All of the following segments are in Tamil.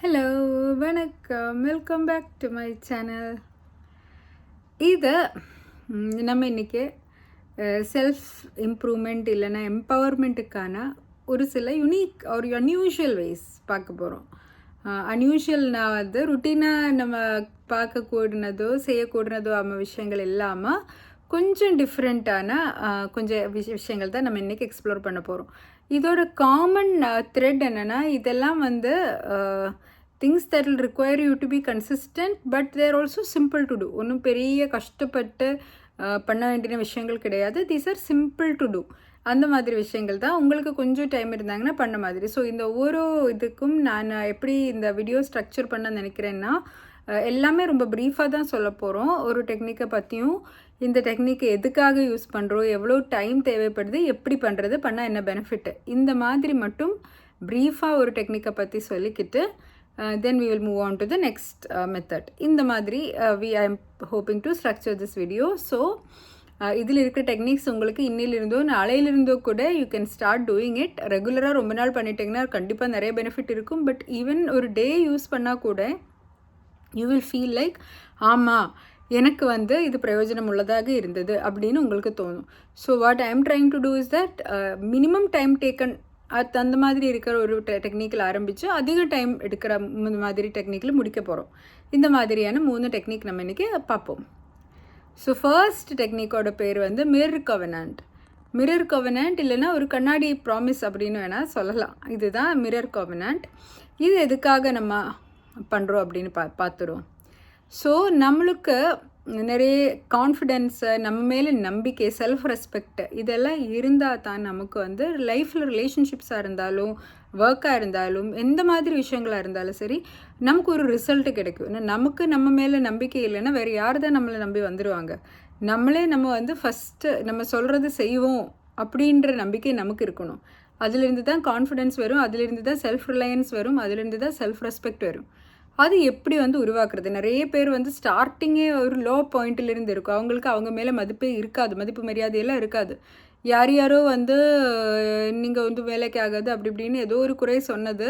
ஹலோ, வணக்கம். Welcome back to my channel. இது நம்ம இன்றைக்கி செல்ஃப் இம்ப்ரூவ்மெண்ட் இல்லைன்னா எம்பவர்மெண்ட்டுக்கான ஒரு சில யூனிக் ஒரு அன்யூஷுவல் வேஸ் பார்க்க போகிறோம். அன்யூஷுவல்னால் வந்து ருட்டீனாக நம்ம பார்க்கக்கூடனதோ செய்யக்கூடனதோ விஷயங்கள் இல்லாமல் கொஞ்சம் டிஃப்ரெண்ட்டான கொஞ்சம் விஷயங்கள் தான் நம்ம இன்றைக்கி எக்ஸ்ப்ளோர் பண்ண போகிறோம். இதோட காமன் த்ரெட் என்னென்னா, இதெல்லாம் வந்து things that will require you to be consistent, but they're also simple to do. ஒன்றும் பெரிய கஷ்டப்பட்டு பண்ண வேண்டிய விஷயங்கள் கிடையாது. These are simple to do. அந்த மாதிரி விஷயங்கள் தான் உங்களுக்கு கொஞ்சம் டைம் இருந்தாங்கன்னா பண்ண மாதிரி. ஸோ இந்த ஒவ்வொரு இதுக்கும் நான் எப்படி இந்த வீடியோ ஸ்ட்ரக்சர் பண்ண நினைக்கிறேன்னா, எல்லாமே ரொம்ப ப்ரீஃபாக தான் சொல்ல போகிறோம். ஒரு டெக்னிக்கை பற்றியும், இந்த டெக்னிக் எதுக்காக யூஸ் பண்ணுறோம், எவ்வளோ டைம் தேவைப்படுது, எப்படி பண்ணுறது, பண்ணால் என்ன பெனிஃபிட்டு, இந்த மாதிரி மட்டும் ப்ரீஃபாக ஒரு டெக்னிக்கை பற்றி சொல்லிக்கிட்டு then we will move on to the next method. இந்த மாதிரி I am hoping to structure this video. So இதில் இருக்கிற டெக்னிக்ஸ் உங்களுக்கு இன்னிலிருந்தோ நாளையிலிருந்தோ கூட you can start doing it. ரெகுலராக ரொம்ப நாள் பண்ணிட்டீங்கன்னா கண்டிப்பாக நிறைய பெனிஃபிட் இருக்கும். பட் ஈவன் ஒரு டே யூஸ் பண்ணால் கூட யூ வில் ஃபீல் லைக் ஆமாம் எனக்கு வந்து இது பிரயோஜனம் உள்ளதாக இருந்தது அப்படின்னு உங்களுக்கு தோணும். So what I am trying to do is that minimum time taken அந்த மாதிரி இருக்கிற ஒரு டெக்னிக்கில் ஆரம்பித்து அதிக டைம் எடுக்கிற மாதிரி டெக்னிக்கில் முடிக்க போகிறோம். இந்த மாதிரியான 3 டெக்னிக் நம்ம இன்றைக்கி பார்ப்போம். ஸோ ஃபர்ஸ்ட் டெக்னிக்கோட பேர் வந்து மிரர் கவனன்ட். மிரர் கவனன்ட் இல்லைன்னா ஒரு கண்ணாடி ப்ராமிஸ் அப்படின்னு வேணால் சொல்லலாம். இதுதான் மிரர் கவனன்ட். இது எதுக்காக நம்ம பண்ணுறோம் அப்படின்னு பார்த்துருவோம். ஸோ நம்மளுக்கு நிறைய கான்ஃபிடென்ஸு, நம்ம மேலே நம்பிக்கை, செல்ஃப் ரெஸ்பெக்ட் இதெல்லாம் இருந்தால் தான் நமக்கு வந்து லைஃப்பில் ரிலேஷன்ஷிப்ஸாக இருந்தாலும், ஒர்க்காக இருந்தாலும், எந்த மாதிரி விஷயங்களாக இருந்தாலும் சரி, நமக்கு ஒரு ரிசல்ட்டு கிடைக்கும். ஏன்னா நமக்கு நம்ம மேலே நம்பிக்கை இல்லைன்னா வேறு யார் தான் நம்மளை நம்பி வந்துடுவாங்க. நம்ம வந்து ஃபஸ்ட்டு நம்ம சொல்கிறது செய்வோம் அப்படின்ற நம்பிக்கை நமக்கு இருக்கணும். அதிலிருந்து தான் கான்ஃபிடென்ஸ் வரும், அதிலிருந்து தான் செல்ஃப் ரிலையன்ஸ் வரும், அதிலிருந்து தான் செல்ஃப் ரெஸ்பெக்ட் வரும். அது எப்படி வந்து உருவாக்குறது? நிறைய பேர் வந்து ஸ்டார்டிங்கே ஒரு லோ பாயிண்ட்டிலிருந்து இருக்கும். அவங்களுக்கு அவங்க மேலே மதிப்பே இருக்காது, மதிப்பு மரியாதையெல்லாம் இருக்காது. யாரோ வந்து நீங்கள் வந்து வேலைக்கு ஆகாது அப்படி இப்படின்னு ஏதோ ஒரு குறை சொன்னது,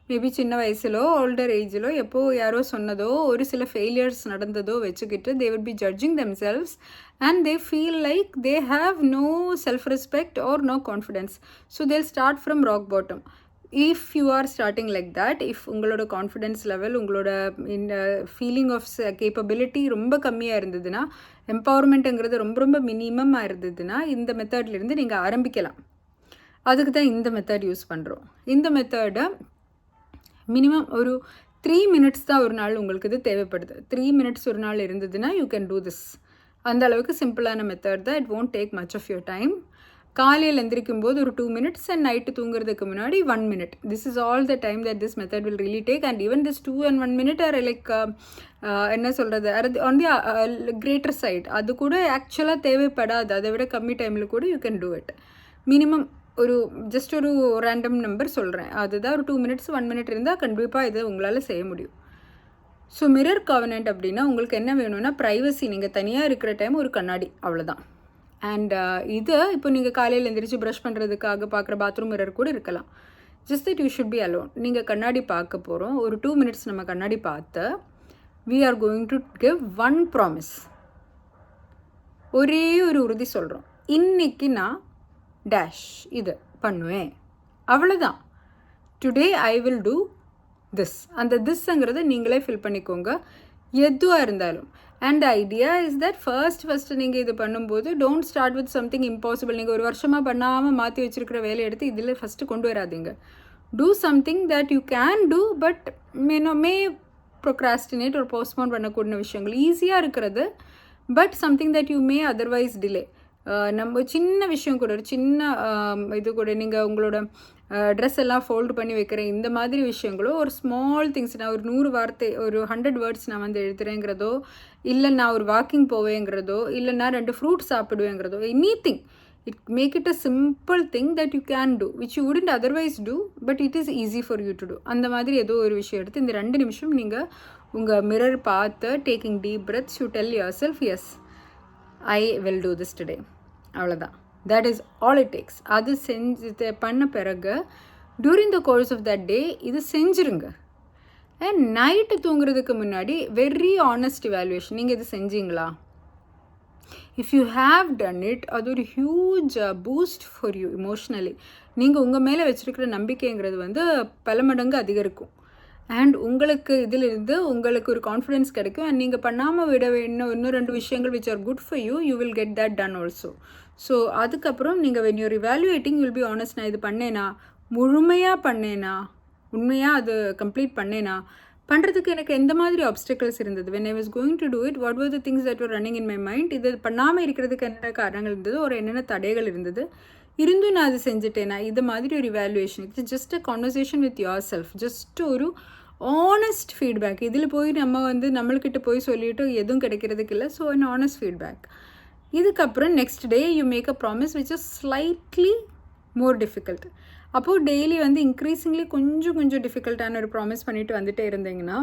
மேபி சின்ன வயசுலோ ஓல்டர் ஏஜிலோ எப்போ யாரோ சொன்னதோ, ஒரு சில ஃபெயிலியர்ஸ் நடந்ததோ வச்சுக்கிட்டு they would be judging themselves and they feel like they have no self respect or no confidence. So they'll start from rock bottom. If you are starting like that, if உங்களோட கான்ஃபிடென்ஸ் லெவல், உங்களோட இந்த ஃபீலிங் ஆஃப் கேப்பபிலிட்டி ரொம்ப கம்மியாக இருந்ததுன்னா, எம்பவர்மெண்ட்டுங்கிறது ரொம்ப ரொம்ப மினிமமாக இருந்ததுன்னா, இந்த மெத்தட்லேருந்து நீங்கள் ஆரம்பிக்கலாம். அதுக்கு தான் இந்த மெத்தட் யூஸ் பண்ணுறோம். இந்த மெத்தடை மினிமம் ஒரு 3 மினிட்ஸ் தான் ஒரு நாள் உங்களுக்கு இது தேவைப்படுது. 3 மினிட்ஸ் ஒரு நாள் இருந்ததுன்னா யூ கேன் டூ திஸ். அந்த அளவுக்கு சிம்பிளான மெத்தட் தான். It won't take much of your time. காலையில் எந்திரிக்கும் போது ஒரு 2 மினிட்ஸ் அண்ட் நைட்டு தூங்குறதுக்கு முன்னாடி 1 minute. This is all the time that this method will really take. And even this 2 and 1 minute R like என்ன சொல்கிறது, ஆன் தி கிரேட்டர் சைட். அது கூட ஆக்சுவலாக தேவைப்படாது. அதை விட கம்மி டைமில் கூட you can do it. Minimum ஒரு ஜஸ்ட் ஒரு ரேண்டம் நம்பர் சொல்கிறேன். அதுதான் ஒரு 2 மினிட்ஸ் 1 மினிட் இருந்தால் கண்டிப்பாக இதை உங்களால் செய்ய முடியும். ஸோ மிரர் கவனன்ட் அப்படின்னா உங்களுக்கு என்ன வேணும்னா ப்ரைவசி. நீங்கள் தனியாக இருக்கிற டைம் ஒரு கண்ணாடி, அவ்வளோதான். அண்ட் இது இப்போ நீங்கள் காலையில் எழுந்திரிச்சு ப்ரஷ் பண்ணுறதுக்காக பார்க்குற பாத்ரூம் மிரர் கூட இருக்கலாம். Just that you should be alone. நீங்கள் கண்ணாடி பார்க்க போகிறோம். ஒரு 2 மினிட்ஸ் நம்ம கண்ணாடி பார்த்து we are going to give 1 promise. ஒரே ஒரு உறுதி சொல்கிறோம். இன்றைக்கி நான் டேஷ் இது பண்ணுவேன், அவ்வளோதான். Today I will do this. அந்த திஸ்ஸுங்கிறத நீங்களே ஃபில் பண்ணிக்கோங்க, எதுவாக இருந்தாலும். And idea is that first நீங்கள் இது பண்ணும்போது don't start with something impossible. நீங்கள் ஒரு வருஷமாக பண்ணாமல் மாற்றி வச்சுருக்கிற வேலையை எடுத்து இதில் ஃபஸ்ட்டு கொண்டு வராதிங்க. Do something that you can do but may procrastinate ஒரு போஸ்ட்போன் பண்ணக்கூடிய விஷயங்கள் ஈஸியாக இருக்கிறது. But something that you may otherwise delay. நம்ம சின்ன விஷயம் கூட, ஒரு சின்ன இது கூட, நீங்கள் உங்களோட ட்ரெஸ் எல்லாம் ஃபோல்டு பண்ணி வைக்கிறேன், இந்த மாதிரி விஷயங்களோ, ஒரு ஸ்மால் திங்ஸ், நான் ஒரு 100 வார்த்தை, ஒரு 100 வேர்ட்ஸ் நான் வந்து எழுதுறேங்கிறதோ, இல்லை நான் ஒரு வாக்கிங் போவேங்கிறதோ, இல்லை நான் 2 ஃப்ரூட்ஸ் சாப்பிடுவேங்கிறதோ, any thing. Make it a simple thing that you can do which you wouldn't otherwise do but it is easy for you to do. அந்த மாதிரி ஏதோ ஒரு விஷயம் எடுத்து இந்த 2 நிமிஷம் நீங்கள் உங்கள் மிரர் பார்த்து taking deep breaths you tell yourself as I will do this today. அவ்வளோதான். That is all it takes. அது பண்ண பிறகு during the course of that day இது செஞ்சுருங்க. அண்ட் நைட்டு தூங்குறதுக்கு முன்னாடி வெரி ஆனஸ்ட் இவாலுவேஷன். நீங்கள் இது செஞ்சீங்களா? If you have done it, அது ஒரு huge boost for you emotionally. நீங்கள் உங்கள் மேலே வச்சுருக்கிற நம்பிக்கைங்கிறது வந்து பல மடங்கு அதிகரிக்கும். அண்ட் உங்களுக்கு இதிலிருந்து உங்களுக்கு ஒரு கான்ஃபிடென்ஸ் கிடைக்கும். அண்ட் நீங்கள் பண்ணாமல் விட இன்னும் 2 விஷயங்கள் which are good for you, you will get that done also. So அதுக்கப்புறம் நீங்கள் when you're evaluating will be honest. நான் இது பண்ணேனா, முழுமையாக பண்ணேனா, உண்மையாக அது கம்ப்ளீட் பண்ணேனா, பண்ணுறதுக்கு எனக்கு எந்த மாதிரி ஆப்ஸ்டிக்கல்ஸ் இருந்தது, when I was going to do it, what var the things that were running in my mind, இது பண்ணாமல் இருக்கிறதுக்கு என்னென்ன காரணங்கள் இருந்தது, ஒரு என்னென்ன தடைகள் இருந்தது, இருந்தும் நான் அது செஞ்சுட்டேனா, இது மாதிரி ஒரு evaluation. It's just a conversation with your self, just ஒரு ஆனஸ்ட் ஃபீட்பேக். இதில் போய் நம்ம வந்து நம்மள்கிட்ட போய் சொல்லிவிட்டு எதுவும் கிடைக்கிறதுக்கு இல்லை. So an honest feedback. இதுக்கப்புறம் next day you make a promise which is slightly more difficult. அப்போது டெய்லி வந்து இன்க்ரீஸிங்லி கொஞ்சம் டிஃபிகல்ட்டான ஒரு ப்ராமிஸ் பண்ணிட்டு வந்துட்டே இருந்தீங்கன்னா,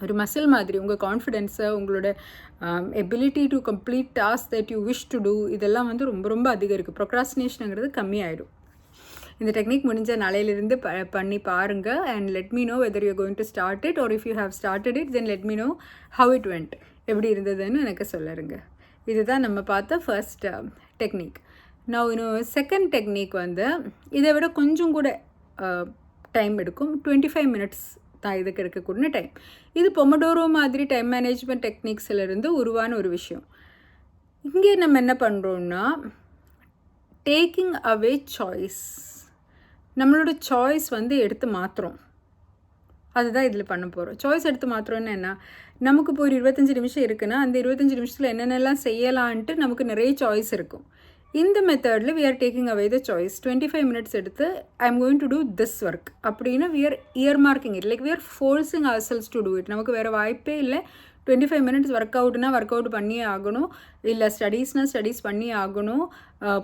ஒரு மசில் மாதிரி உங்கள் கான்ஃபிடென்ஸை, உங்களோட ability to complete task that you wish to do, இதெல்லாம் வந்து ரொம்ப அதிகரிக்கும். ப்ரொக்ராஸ்டினேஷனுங்கிறது கம்மியாயிடும். இந்த டெக்னிக் முடிஞ்ச நாளையிலிருந்து பண்ணி பாருங்கள். And let me know whether you going to start it, or if you have started it then let me know how it went, எப்படி இருந்ததுன்னு எனக்கு சொல்லுங்க. இதுதான் நம்ம பார்த்த ஃபர்ஸ்ட் டெக்னிக். நான் இன்னும் செகண்ட் டெக்னிக் வந்து இதை விட கொஞ்சம் கூட டைம் எடுக்கும். 25 மினிட்ஸ் தான் இதுக்கு இருக்கக்கூடிய டைம். இது பொமடோரோ மாதிரி டைம் மேனேஜ்மெண்ட் டெக்னிக்ஸிலிருந்து உருவான ஒரு விஷயம். இங்கே நம்ம என்ன பண்ணுறோன்னா, டேக்கிங் அவே சாய்ஸ். நம்மளோட சாய்ஸ் வந்து எடுத்து மாற்றுறோம். அதுதான் இதில் பண்ண போகிறோம். சாய்ஸ் எடுத்து மாற்றுறோன்னு என்ன, நமக்கு இப்போ ஒரு 25 நிமிஷம் இருக்குன்னா, அந்த 25 நிமிஷத்தில் என்னென்னலாம் செய்யலான்ட்டு நமக்கு நிறைய சாய்ஸ் இருக்கும். இந்த மெத்தடில் we are taking away the choice. 25 minutes எடுத்து I am going to do this work அப்படின்னு we are earmarking it, like we are forcing ourselves to do it. நமக்கு வேறு வாய்ப்பே இல்லை. 25 மினிட்ஸ் ஒர்க் அவுட்னா ஒர்க் அவுட் பண்ணியே ஆகணும், இல்லை ஸ்டடீஸ்னால் ஸ்டடீஸ் பண்ணியே ஆகணும்,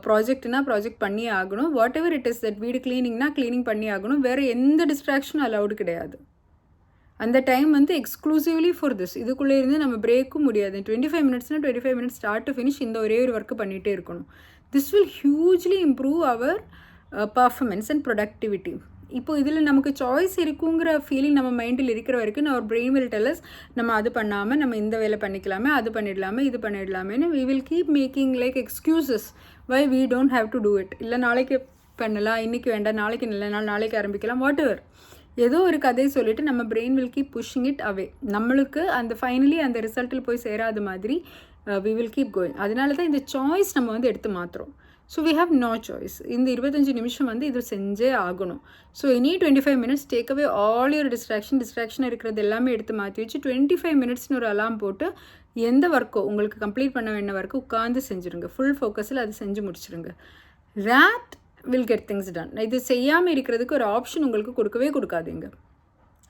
ப்ராஜெக்ட்னா ப்ராஜெக்ட் பண்ணியே ஆகணும், what ever it is that, வீடு க்ளீனிங்னா க்ளீனிங் பண்ணி ஆகணும். வேறு எந்த டிஸ்ட்ராக்ஷனும் அலவுடு கிடையாது. அந்த டைம் வந்து எக்ஸ்க்ளூசிவ்லி ஃபார் திஸ். இதுக்குள்ளே இருந்து நம்ம பிரேக்கும் முடியாது. 25 மினிட்ஸ்னால் 25 மினிட்ஸ் ஸ்டார்ட் டு ஃபினிஷ் இந்த ஒரே ஒரு ஒர்க்கு பண்ணிகிட்டே இருக்கணும். This will hugely improve our performance and productivity. இப்போ இதில் நமக்கு சாய்ஸ் இருக்குங்கிற ஃபீலிங் நம்ம மைண்டில் இருக்கிற வரைக்கும் நம்ம பிரெயின் வில் டெல் அஸ், நம்ம அது பண்ணாமல் நம்ம இந்த வேலை பண்ணிக்கலாமே, அது பண்ணிடலாமே, இது பண்ணிடலாமேன்னு we will keep making like excuses why we don't have to do it. இல்லை நாளைக்கு பண்ணலாம், இன்றைக்கி வேண்டாம், நாளைக்கு நல்ல நாள், நாளைக்கு ஆரம்பிக்கலாம், வாட் எவர் ஏதோ ஒரு கதையை சொல்லிவிட்டு நம்ம brain will keep pushing it away. நம்மளுக்கு அந்த ஃபைனலி அந்த ரிசல்ட்டில் போய் சேராத மாதிரி வி வில் கீப் கோயிங். அதனால தான் இந்த சாய்ஸ் நம்ம வந்து எடுத்து மாற்றுறோம். So we have no choice. இந்த 25 நிமிஷம் வந்து இது செஞ்சே ஆகணும். ஸோ இனி 25 minutes take away all your distraction இருக்கிறது எல்லாமே எடுத்து மாற்றி வச்சு 25 மினிட்ஸ்னு ஒரு அலாம் போட்டு எந்த ஒர்க்கோ உங்களுக்கு கம்ப்ளீட் பண்ண வேண்டிய ஒர்க்கு உட்காந்து செஞ்சுருங்க. ஃபுல் ஃபோக்கஸில் அது செஞ்சு முடிச்சுருங்க. that will get things done. இது செய்யாமல் இருக்கிறதுக்கு ஒரு ஆப்ஷன் உங்களுக்கு கொடுக்காதீங்க.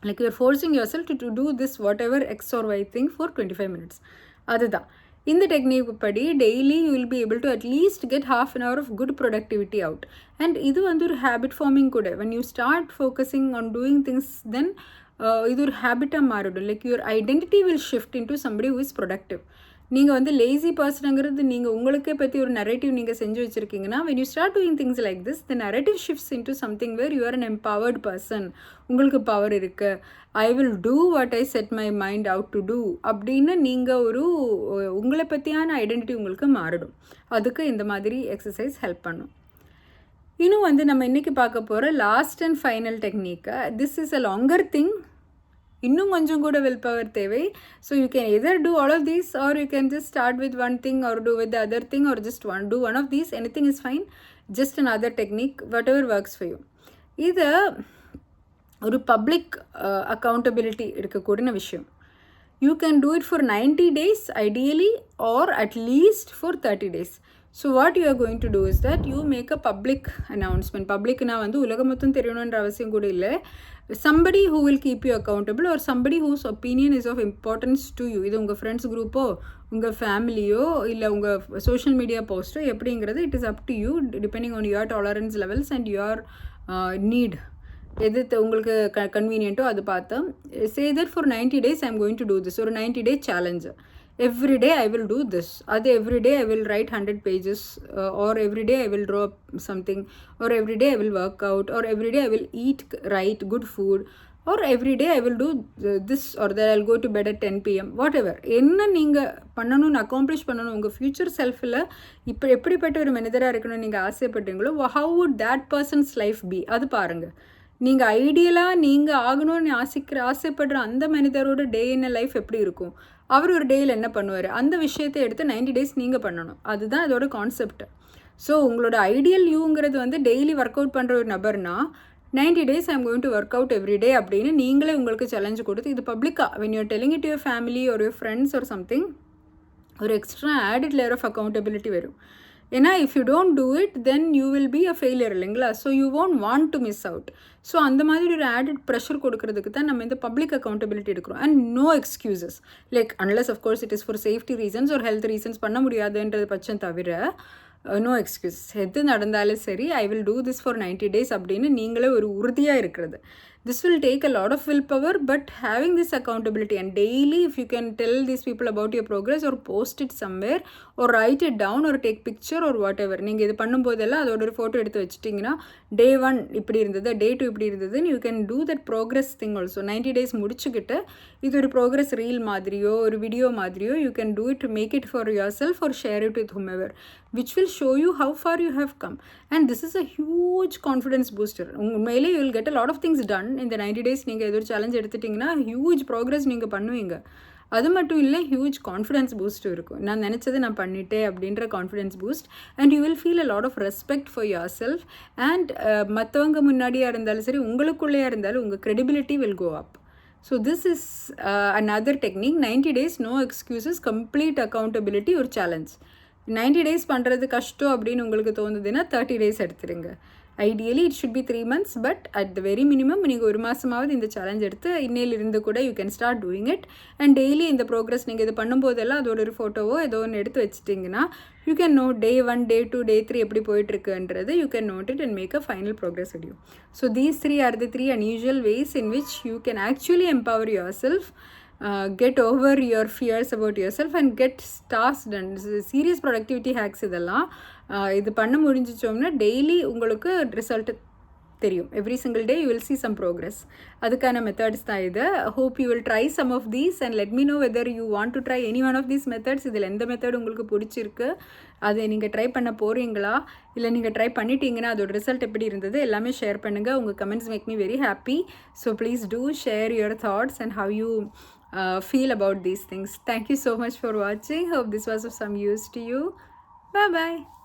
Like you're forcing yourself to do this whatever X or Y thing for 25 minutes. அதுதான் இந்த டெக்னிக் படி daily you will be able to at least get half an hour of good productivity out. And இது வந்து ஒரு ஹேபிட் ஃபார்மிங் கூட. when you start focusing on doing things then இது ஒரு ஹேபிட்டாக மாறிடும். Like your identity will shift in to somebody who is productive. நீங்கள் வந்து லேசி பர்சனுங்கிறது நீங்கள் உங்களுக்கே பற்றி ஒரு நரேட்டிவ் நீங்கள் செஞ்சு வச்சுருக்கீங்கன்னா, when you start doing things like this, the narrative shifts into something where you are an empowered person. உங்களுக்கு பவர் இருக்குது, I will do what I set my mind out to do அப்படின்னு நீங்கள் ஒரு உங்களை பற்றியான ஐடென்டிட்டி உங்களுக்கு மாறிடும். அதுக்கு இந்த மாதிரி எக்ஸசைஸ் ஹெல்ப் பண்ணும். இன்னும் வந்து நம்ம இன்றைக்கி பார்க்க போகிற last and final technique, this is a longer thing. இன்னும் கொஞ்சம் கூட வில் பவர் தேவை. So you can either do all of these or you can just start with one thing or do with other thing or just do one of these. Anything is fine, just another technique, whatever works for you. இது ஒரு பப்ளிக் அக்கௌண்டபிலிட்டி இருக்கக்கூடிய விஷயம். You can do it for 90 days ideally or at least for 30 days. So what you are going to do is that you make a public announcement. பப்ளிக்னா வந்து உலகம் மொத்தம் தெரியணுன்ற அவசியம் கூட இல்லை. somebody who will keep you accountable or somebody whose opinion is of importance to you. இது உங்கள் ஃப்ரெண்ட்ஸ் குரூப்போ, உங்கள் ஃபேமிலியோ, இல்லை உங்கள் சோஷியல் மீடியா போஸ்ட்டோ எப்படிங்கிறது it is up to you depending on your tolerance levels and your need. எது உங்களுக்கு கன்வீனியன்ட்டோ அது பார்த்து say that for 90 days I am going to do this. ஒரு 90 day challenge. Every day I will do this. Every day I will write 100 pages or every day I will draw something or every day I will work out or every day I will eat right good food or everyday I will do this or that I will go to bed at 10 PM whatever. என்ன நீங்கள் பண்ணணும்னு அக்காம்ப்ளிஷ் பண்ணணும் உங்கள் ஃப்யூச்சர் செல்ஃபில் இப்போ எப்படிப்பட்ட ஒரு மனிதராக இருக்கணும்னு நீங்கள் ஆசைப்பட்டீங்களோ how would that person's life be அது பாருங்கள். நீங்கள் ஐடியலாக நீங்கள் ஆகணும்னு ஆசைப்படுற அந்த மனிதரோட டே இன் லைஃப் எப்படி இருக்கும், அவர் ஒரு டேயில் என்ன பண்ணுவார், அந்த விஷயத்தை எடுத்து 90 days நீங்கள் பண்ணணும். அதுதான் இதோட கான்செப்ட். ஸோ உங்களோட ஐடியல் யூங்கிறது வந்து டெய்லி ஒர்க் அவுட் பண்ணுற ஒரு நபர்னா 90 days I am going to work out every day அப்படின்னு நீங்களே உங்களுக்கு சேலஞ்சு கொடுத்து இது பப்ளிக்காக when you're telling it your family ஒரு ஃப்ரெண்ட்ஸ் ஒரு சம்திங் ஒரு extra added layer of accountability வரும். ஏன்னா if you don't do it then you will be a failure இல்லைங்களா. So you won't want to miss out. So அந்த மாதிரி ஒரு ஆடட் ப்ரெஷர் கொடுக்கறதுக்கு தான் நம்ம இந்த பப்ளிக் அக்கௌண்டபிலிட்டி எடுக்கிறோம். And no excuses like unless of course it is for safety reasons ஒரு ஹெல்த் ரீசன்ஸ் பண்ண முடியாதுன்றது பட்சம் தவிர நோ எக்ஸ்கியூஸ். எது நடந்தாலும் சரி I will do this for 90 days அப்படின்னு நீங்களே ஒரு உறுதியாக இருக்கிறது. This will take a lot of will power but having this accountability and daily if you can tell these people about your progress ஒரு போஸ்ட் இட் சம்வேர் ஒரு ரைட் இட் டவுன் ஒரு டேக் பிக்சர் ஒரு வாட் எவர். நீங்கள் இது பண்ணும்போதெல்லாம் அதோட ஒரு ஃபோட்டோ எடுத்து வச்சுட்டிங்கன்னா டே 1 இப்படி இருந்தது, டே 2 இப்படி இருந்ததுன்னு you can do that progress thing also. 90 days முடிச்சுக்கிட்டு இது ஒரு ப்ரோக்ரஸ் ரீல் மாதிரியோ ஒரு வீடியோ மாதிரியோ you can do it make it for yourself or share it with whomever which will show you how far you have come and this is a huge confidence booster. உண்மையிலே you will get a lot of things done இந்த 90 days. நீங்கள் ஏதோ ஒரு சேலஞ்ச் எடுத்துட்டிங்கன்னா ஹியூஜ் ப்ரோக்ரஸ் நீங்கள் பண்ணுவீங்க. அது மட்டும் இல்லை ஹியூஜ் கான்ஃபிடென்ஸ் பூஸ்ட்டும் இருக்கும். நான் நினச்சது நான் பண்ணிட்டேன் அப்படின்ற confidence boost and you will feel a lot of respect for yourself and மற்றவங்க முன்னாடியாக இருந்தாலும் சரி உங்களுக்குள்ளேயா இருந்தாலும் உங்கள் credibility will go up. So this is another technique. 90 days no excuses, complete accountability ஒரு challenge. 90 days பண்ணுறது கஷ்டம் அப்படின்னு உங்களுக்கு தோணுதுன்னா 30 days எடுத்துருங்க. Ideally it should be 3 months but at the very minimum நீங்கள் ஒரு மாதமாவது இந்த சேலஞ்ச் எடுத்து இன்னையிலிருந்து கூட you can start doing it and daily இந்த ப்ரோக்ரஸ் நீங்கள் இது பண்ணும்போதெல்லாம் அதோட ஒரு ஃபோட்டோவோ ஏதோ ஒன்று எடுத்து வச்சிட்டிங்கன்னா you can note day 1 day 2 day 3 எப்படி போயிட்டுருக்குன்றது you can note it and make a final progress video. So these 3 are the 3 unusual ways in which you can actually empower yourself, get over your fears about yourself and get tasks done. Serious productivity hacks இதெல்லாம் இது பண்ண முடிஞ்சிச்சோம்னா டெய்லி உங்களுக்கு ரிசல்ட் தெரியும். Every single day you will see some progress. அதுக்கான மெத்தட்ஸ் தான் இது. Hope you will try some of these and let me know whether you want to try any one of these methods. இதில் எந்த மெத்தட் உங்களுக்கு பிடிச்சிருக்கு, அதை நீங்கள் ட்ரை பண்ண போகிறீங்களா, இல்லை நீங்கள் ட்ரை பண்ணிட்டீங்கன்னா அதோட ரிசல்ட் எப்படி இருந்தது எல்லாமே ஷேர் பண்ணுங்கள். உங்கள் comments make me very happy. So please do share your thoughts and how you feel about these things. Thank you so much for watching. Hope this was of some use to you. Bye bye.